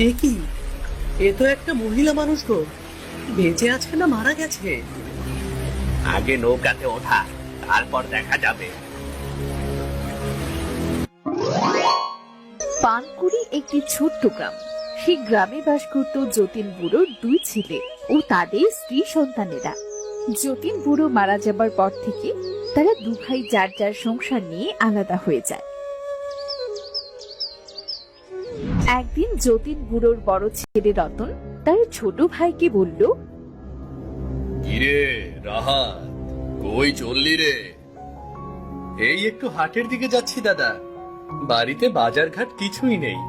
এ কি? এ তো একটা মহিলা মানুষ গো। বেঁচে আছে না মারা গেছে? আগে নৌকাতে ওঠা, তারপর দেখা যাবে। পানকুড়ি একটি ছোট্ট গ্রাম। সেই গ্রামে বাস করত যতীন বুড়োর দুই ছেলে ও তাদের স্ত্রী সন্তানেরা। যতীন বুড়ো মারা যাবার পর থেকে তারা দু ভাই যার যার সংসার নিয়ে আলাদা হয়ে যায়। একদিন যতীন বুড়োর বড় ছেলে রতন তার ছোট ভাইকে বলল, কিরে রাহাত, কই চললি রে? এই একটু হাটের দিকে যাচ্ছি দাদা। বাড়িতে বাজার ঘাট কিছুই নেই।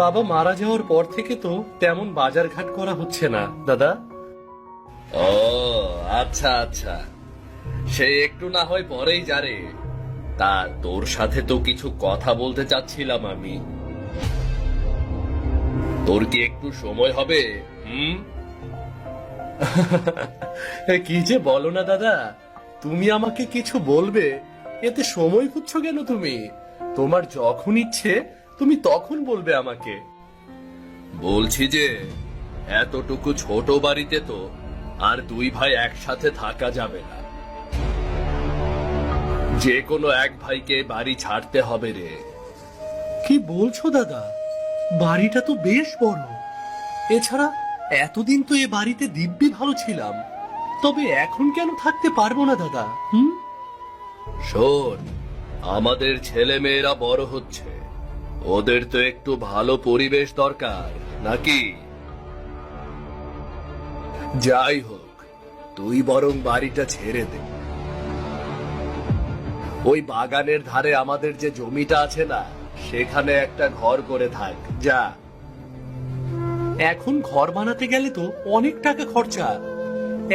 বাবা মারা যাওয়ার পর থেকে তো তেমন বাজার ঘাট করা হচ্ছে না দাদা। ও আচ্ছা আচ্ছা, সে একটু না হয় পরেই যারে। তা তোর সাথে তো কিছু কথা বলতে চাচ্ছিলাম আমি। তোর কি একটু সময় হবে? কি যে বলো না দাদা, তুমি আমাকে কিছু বলবে, এতে সময় খুঁজছ কেন তুমি? তোমার যখন ইচ্ছে তুমি তখন বলবে আমাকে। বলছি যে এতটুকু ছোট বাড়িতে তো আর দুই ভাই একসাথে থাকা যাবে না। যে কোনো এক ভাইকে বাড়ি ছাড়তে হবে রে। কি বলছো দাদা? বাড়িটা তো বেশ বড়। এছাড়া এতদিন তো এ বাড়িতে দিব্যি ভালো ছিলাম। তবে এখন কেন থাকতে পারবো না দাদা? শোন, আমাদের ছেলে মেয়েরা বড় হচ্ছে, ওদের তো একটু ভালো পরিবেশ দরকার নাকি? যাই হোক, তুই বরং বাড়িটা ছেড়ে দে। ওই বাগানের ধারে আমাদের যে জমিটা আছে না, সেখানে একটা ঘর করে থাক যা। এখন ঘর বানাতে গেলে তো অনেক টাকা খরচা।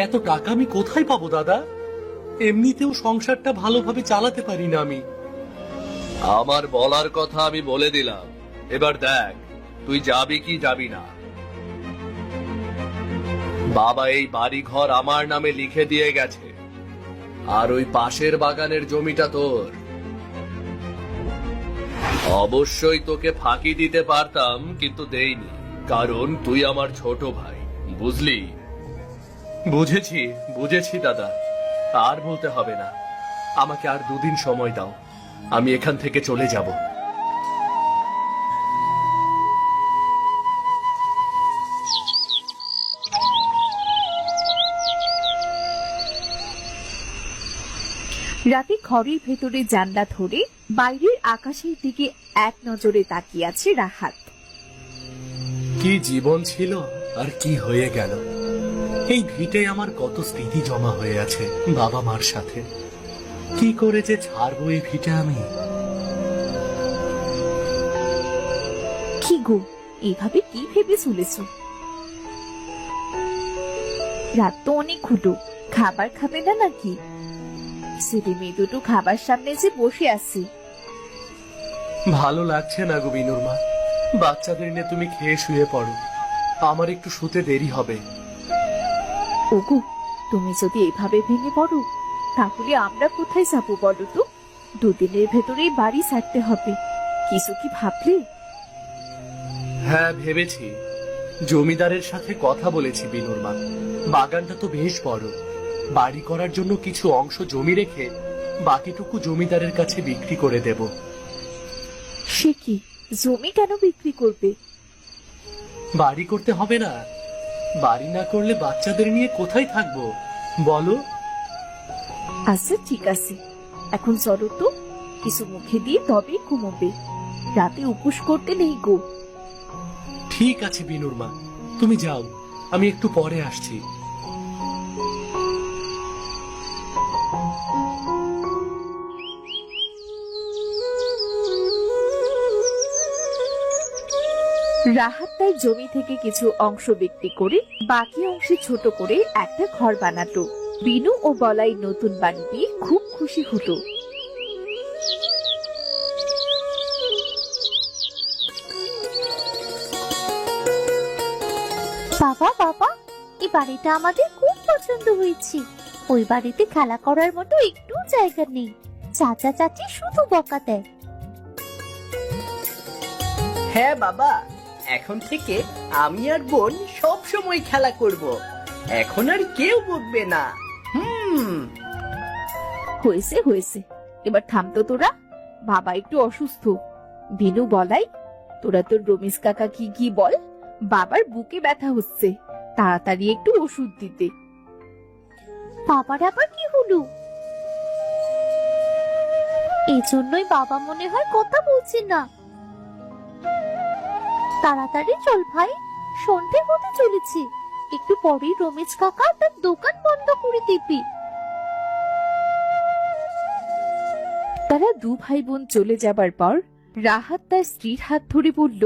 এত টাকা আমি কোথায় পাবো দাদা? এমনিতেও সংসারটা ভালোভাবে চালাতে পারি না আমি। আমার বলার কথা আমি বলে দিলাম, এবার দেখ তুই যাবি কি যাবি না। বাবা এই বাড়ি ঘর আমার নামে লিখে দিয়ে গেছে, আর ওই পাশের বাগানের জমিটা তোর। অবশ্যই তোকে ফাঁকি দিতে পারতাম, কিন্তু দেইনি, কারণ তুই আমার ছোট ভাই, বুঝলি? বুঝেছি বুঝেছি দাদা, আর বলতে হবে না। আমাকে আর দুদিন সময় দাও, আমি এখান থেকে চলে যাব। রাতে ঘরের ভেতরে জানলা ধরে বাইরের আকাশের দিকে এক নজরে তাকিয়ে আছে রাহাত। কি জীবন ছিল আর কি হয়ে গেল। এই ভিটে আমার কত স্মৃতি জমা হয়ে আছে বাবা মার সাথে। কি করে যে ছাড়বো এই ভিটে আমি। কি গো, এইভাবে কি ভেবে চলেছ? রাত তো অনেক হলো, খাবার খাবে না নাকি? ছেলে মেয়ে দুটো খাবার সামনে যে বসে আছে। ভালো লাগছে না গো বিনুর মা। বাচ্চাদের নিয়ে তুমি খেয়ে শুয়ে পড়ো, আমার একটু শুতে দেরি হবে। ওগো, তুমি যদি এভাবে ভেঙে পড়ো তাহলে আমরা কোথায় যাবো বলো তো? দুদিনের ভেতরেই বাড়ি ছাড়তে হবে। কিছু কি ভাবলে? হ্যাঁ ভেবেছি, জমিদারের সাথে কথা বলেছি বিনুর মা। বাগানটা তো বেশ বড়। বাড়ি করার জন্য কিছু অংশ জমি রেখে বাকিটুকু জমিদারের কাছে বিক্রি করে দেব। সে কি, জমি কেন বিক্রি করবে? বাড়ি করতে হবে না? বাড়ি না করলে বাচ্চাদের নিয়ে কোথায় থাকবো বলো? আচ্ছা ঠিক আছে, এখন চলো তো, কিছু মুখে দিয়ে তবে ঘুমোবে। রাতে উপোস করতে নেই গো। ঠিক আছে বিনুর মা, তুমি যাও, আমি একটু পরে আসছি। রাহাত তার জমি থেকে কিছু অংশ বিক্রি করে বাকি অংশে ছোট করে একটা ঘর বানাতো। বিনু ও বলাই নতুন বাড়ি পেয়ে খুব খুশি হতো। বাবা বাবা, এই বাড়িটা আমাদের খুব পছন্দ হয়েছে। ওই বাড়িতে খেলা করার মতো একটু জায়গা নেই। চাচা চাচি শুধু বকা দেয়। হ্যাঁ বাবা, এখন থেকে আমি আর বোন সব সময় খেলা করব। এখন আর কেউ বকবে না। হয়েছে হয়েছে, এবার থামতো তোরা। বাবা একটু অসুস্থ। বিনু বলাই, তোরা তোর রমেশ কাকা কি কি বল, বাবার বুকে ব্যথা হচ্ছে, তাড়াতাড়ি একটু ওষুধ দিতে। বাবার আবার কি হলো? এই জন্যই বাবা মনে হয় কথা বলছে না। তাড়াতাড়ি চল ভাই, সন্ধে হতে চলেছে। একটু পরেই রমেশ কাকা তার দোকান বন্ধ করে দেবে। তারা দু ভাই বোন চলে যাবার পর রাহাত তার স্ত্রীর হাত ধরে বলল,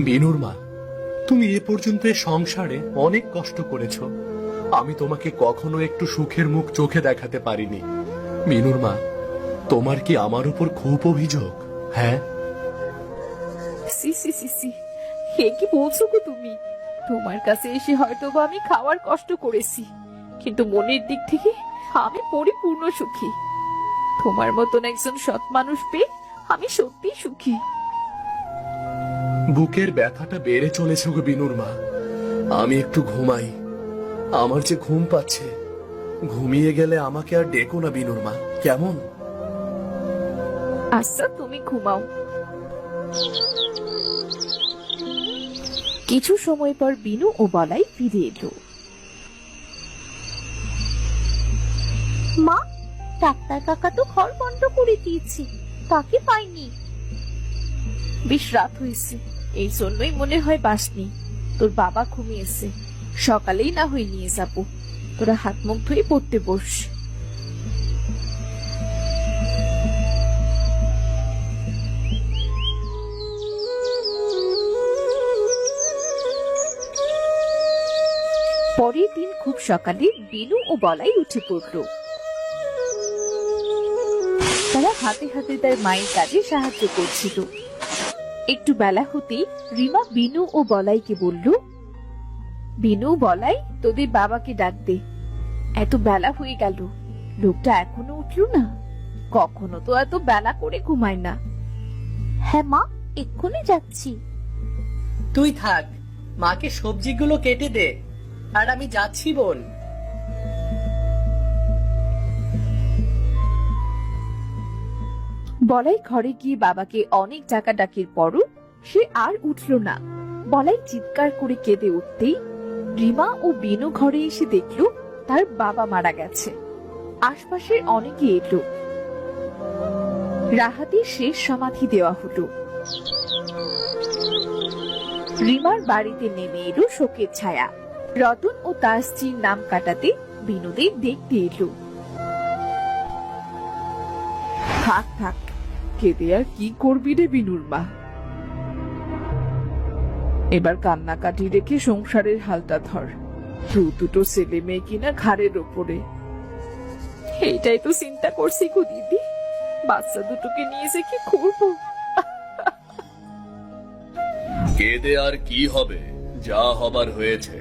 বিনুর মা, তুমি এ পর্যন্ত এ সংসারে অনেক কষ্ট করেছো। আমি তোমাকে কখনো একটু সুখের মুখ চোখে দেখাতে পারিনি। বিনুর মা, তোমার কি আমার উপর খুব অভিযোগ? হ্যাঁ, সি সি সি সি, হে কি বলছো গো তুমি? তোমার কাছে এসে হয়তো বা আমি খাওয়ার কষ্ট করেছি, কিন্তু মনের দিক থেকে আমি পরিপূর্ণ সুখী। তোমার মতন একজন সৎ মানুষ পেয়ে আমি সত্যি সুখী। বুকের ব্যথাটা বেড়ে চলেছে গো বিনুর মা। আমি একটু ঘুমাই, আমার যে ঘুম পাচ্ছে। ঘুমিয়ে গেলে আমাকে আর ডেকো না বিনুর মা, কেমন? আচ্ছা, তুমি ঘুমাও। কিছু সময় পর বিনু ও বলাই ফিরে এলো। মা, ডাক্তার কাকা তো ঘর বন্ধ করে দিয়েছে, তাকে পাইনি। বেশ রাত হয়েছে, এই জন্যই মনে হয় বাসনি। তোর বাবা ঘুমিয়েছে, সকালেই না হয়ে নিয়ে যাবো। তোরা হাত মুখ ধুয়ে পড়তে বস। পরের দিন খুব সকালে বিনু ও বলাই উঠে পড়ল। তারা হাতে হাতে তার মায়ের কাজে সাহায্য করছিল। একটু বেলা হতেই রিমা বিনু ও বলাইকে বলল, বিনু, বলাই, তোদের বাবাকে ডাক দে। এত বেলা হয়ে গেল, লোকটা এখনো উঠলো না। কখনো তো এত বেলা করে ঘুমায় না। হ্যাঁ মা, এক্ষুনি যাচ্ছি। তুই থাক, মাকে সবজিগুলো কেটে দে, আর আমি যাচ্ছি বোন। বলাই ঘরে গিয়ে বাবাকে অনেক ডাকাডাকির পরও সে আর উঠল না। বলাই চিৎকার করে কেঁদে উঠতেই রিমা ও বিনু ঘরে এসে দেখলো তার বাবা মারা গেছে। আশপাশের অনেকে এলো। রাহাতের শেষ সমাধি দেওয়া হলো। রিমার বাড়িতে নেমে এলো শোকের ছায়া। রতন ও তার স্ত্রীর নাম কাটাতে বিনোদের দেখতে এলো। থাক থাক, কেঁদে আর কি করবি রে বিনুর মা। এবার কান্নাকাটি রেখে সংসারের হালটা ধর। দুটো ছেলে মেয়ে কিনা ঘাড়ের ওপরে। এইটাই তো চিন্তা করছি গো দিদি, বাচ্চা দুটোকে নিয়ে যে কি করবো। কেঁদে আর কি হবে? যা হবার হয়েছে।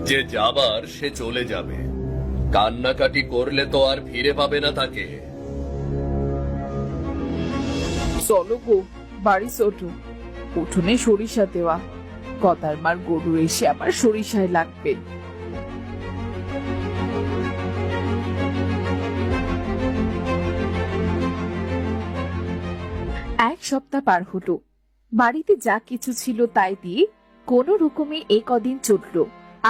যে যাবার সে চলে যাবে। কান্নাকাটি করলে তো আর ফিরে পাবে না তাকে। চলো গো, বাড়ি চলো। উঠোনে সরিষা দেওয়া, গদার মার গরু এসে আবার সরিষায় লাগবে। এক সপ্তাহ পার হলো। বাড়িতে যা কিছু ছিল তাই দিয়ে কোনো রকমে এই কদিন চলল।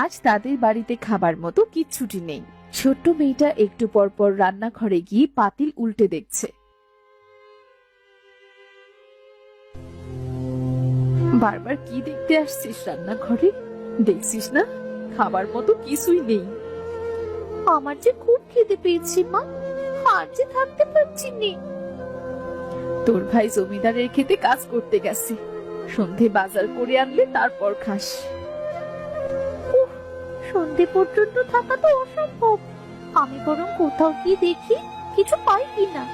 আজ তাদের বাড়িতে খাবার মতো কিচ্ছুটি নেই। ছোট্ট মেয়েটা একটু পর পর রান্নাঘরে গিয়ে পাতিল উল্টে দেখছে। বারবার কি দেখতে আসছিস রান্নাঘরে? দেখছিস না খাবার মতো কিছুই নেই। আমার যে খুব খিদে পেয়েছে মা, আর যে থাকতে পারছি না। তোর ভাই জমিদারের খেতে কাজ করতে গেছে, সন্ধে বাজার করে আনলে তারপর খাস। সন্ধে পর্যন্ত থাকা তো অসম্ভব। আমি বরং কোথাও গিয়ে দেখি কিছু পাই কিনা।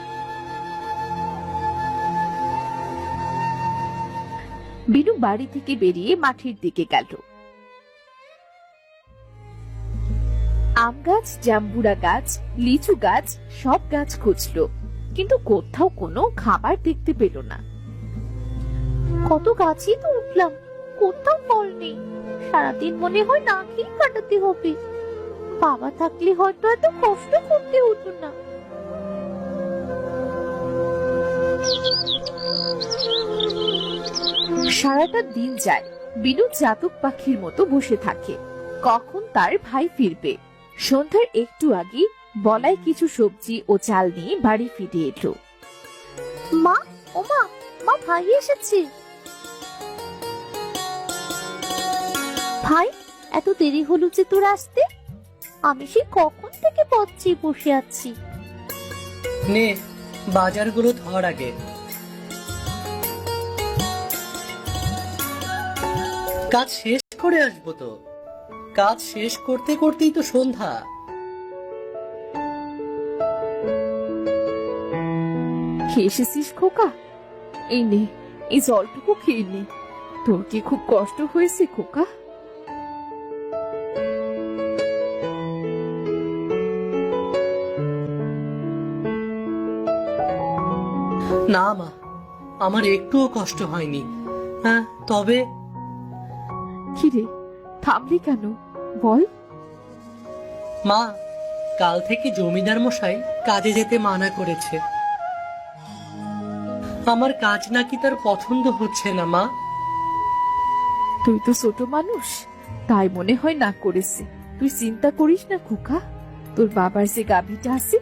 বিনু বাড়ি থেকে বেরিয়ে মাঠের দিকে গেল। আম গাছ, জাম্বুরা গাছ, লিচু গাছ, সব গাছ খুঁজলো, কিন্তু কোথাও কোনো খাবার দেখতে পেল না। কত গাছই তো উঠলাম, কোথাও ফল নেই। সারাদিন মনে হয় না খেয়ে কাটাতে হবে। বাবা থাকলে হয়তো এত কষ্ট করতে হতো না। সারাটা দিন যায়, বিনু জাতক পাখির মতো বসে থাকে। কখন তার ভাই ফিরবে? সন্ধ্যার একটু আগে বলাই কিছু সবজি ও চাল নিয়ে বাড়ি ফিরে এলো। মা, ও মা, মা ভাই এসেছে। ভাই, এত দেরি হলো যে তোর আসতে? আমি সে কখন থেকে পথ চেয়ে বসে আছি। নে, বাজারগুলো ধর আগে। কাজ শেষ করে আসবো তো। কাজ শেষ করতে করতেই তো সন্ধ্যা। খেয়ে এসেছিস খোকা? এই নে, এই জলটুকু খেয়ে নে। তোর কি খুব কষ্ট হয়েছে খোকা? না মা, আমার একটুও কষ্ট হয়নি। হ্যাঁ, তবে কিরে, থামলি কেন বল? মা, কাল থেকে জমিদার মশাই কাজে যেতে মানা করেছে। আমার কাজ নাকি তার পছন্দ হচ্ছে না মা। তুই তো ছোট মানুষ, তাই মনে হয় না করেছে। তুই চিন্তা করিস না খোকা, তোর বাবার যে গাভীটা আছে,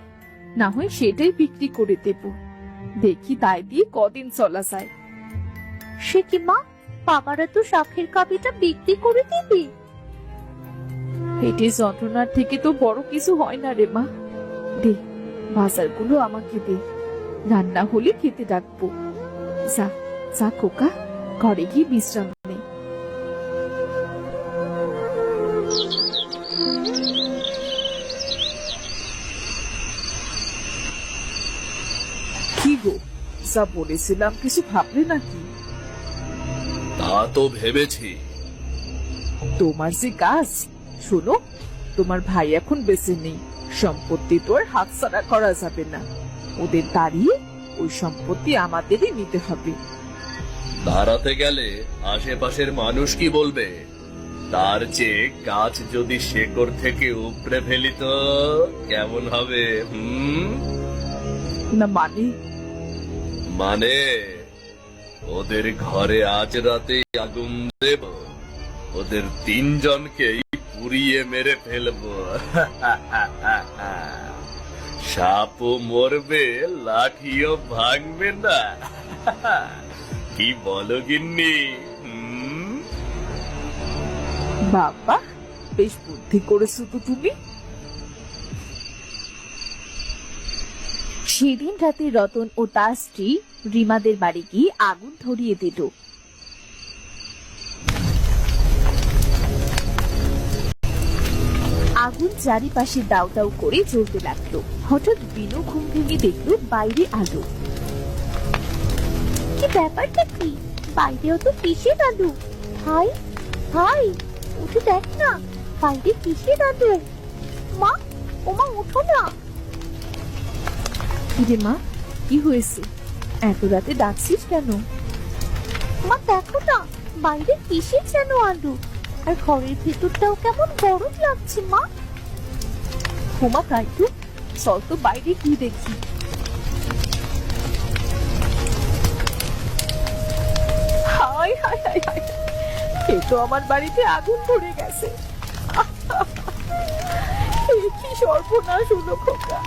না হয় সেটাই বিক্রি করে দেব। দেখি তাই দিয়ে কদিন চলা যায়। সে কি মা, বাবারা তো শখের গাভীটা বিক্রি করে দিবি? পেটের যন্ত্রণার থেকে তো বড় কিছু হয় না রে মা। দে, বাজারগুলো আমাকে দে, রান্না হলে খেতে ডাকবো। যা যা খোকা, ঘরে গিয়ে বিশ্রাম নে। কি গো, যা বলেছিলাম কিছু ভাবলে নাকি? তা তো ভেবেছি। তোমার যে কাজ, শোনো, তোমার ভাই এখন বেঁচে নেই, সম্পত্তি তো আর হাতছাড়া করা যাবে না। ওদের দাঁড়িয়ে ওই সম্পত্তি আমাদেরই নিতে হবে। দাঁড়াতে গেলে আশেপাশের মানুষ কি বলবে? তার চেয়ে গাছ যদি শেকড় থেকে উপড়ে ফেলি তো কেমন হবে? না মানে? মানে ওদের ঘরে আজ রাতে আগুন দেব, ওদের তিনজনকেই পুড়িয়ে মেরে ফেলবো। সাপও মরবে, লাঠিও ভাঙবে না। কি বলো গিন্নি? বাবা, বেশ বুদ্ধি করেছো তো তুমি। সেদিন রাতে রতন ও তার স্ত্রী রিমাদের বাড়ি গিয়ে আগুন ধরিয়ে দিল। আগুন চারিপাশে দাউ দাউ করে জ্বলতে লাগলো। হঠাৎ বিনু ঘুম ভেঙে দেখলো বাইরে আলো। কি ব্যাপারটা কি? বাইরেও তো কিসের আলো? ভাই, ভাই, উঠে দেখ না, বাইরে কিসের আলো? মা, ও মা, উঠো না। কিরে মা, কি হয়েছে? এত রাতে ডাকছিস কেন? মা দেখো না, বাইরে কিসের যেন আলো, আর ঘরের ভেতরটাও কেমন গরম লাগছে মা। হোমা, তাই তো, চল তো বাইরে কি দেখি। হায় হায় হায় হায়, এ তো আমার বাড়িতে আগুন ধরে গেছে। এ কি সর্বনাশ হলো খোকা,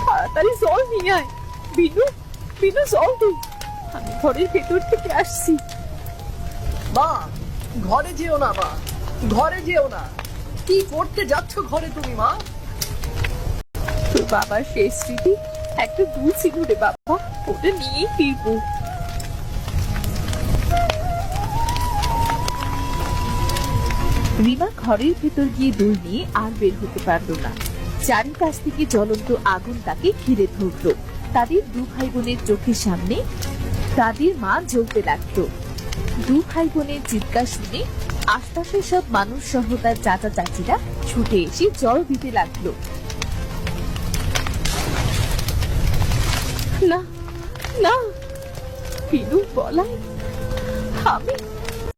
তাড়াতাড়ি জল নিয়ে আয়। বিনু, বিনু, জল দে, আমি ঘরের ভেতর থেকে আসছি। মা, ঘরে যেও না মা, ঘরে যেও না। কি করতে যাচ্ছ ঘরে তুমি মা? তোর বাবার শেষ স্মৃতি একটা দুল ছিল রে বাবা, ওটা নিয়েই ফিরবো। রিমা ঘরের ভেতর গিয়ে দুল নিয়ে আর বের হতে পারলো না। চারিপাশ থেকে জ্বলন্ত আগুন তাকে ঘিরে ধরলো। তাদের দু ভাই বোনের চোখের সামনে তাদের মা জ্বলতে লাগতো। দু ভাই বোনের চিৎকার শুনে আশপাশের সব মানুষ সহ তার চাচা চাচিরা ছুটে এসে জল দিতে লাগলো। না না, বিনু বলাই, আমি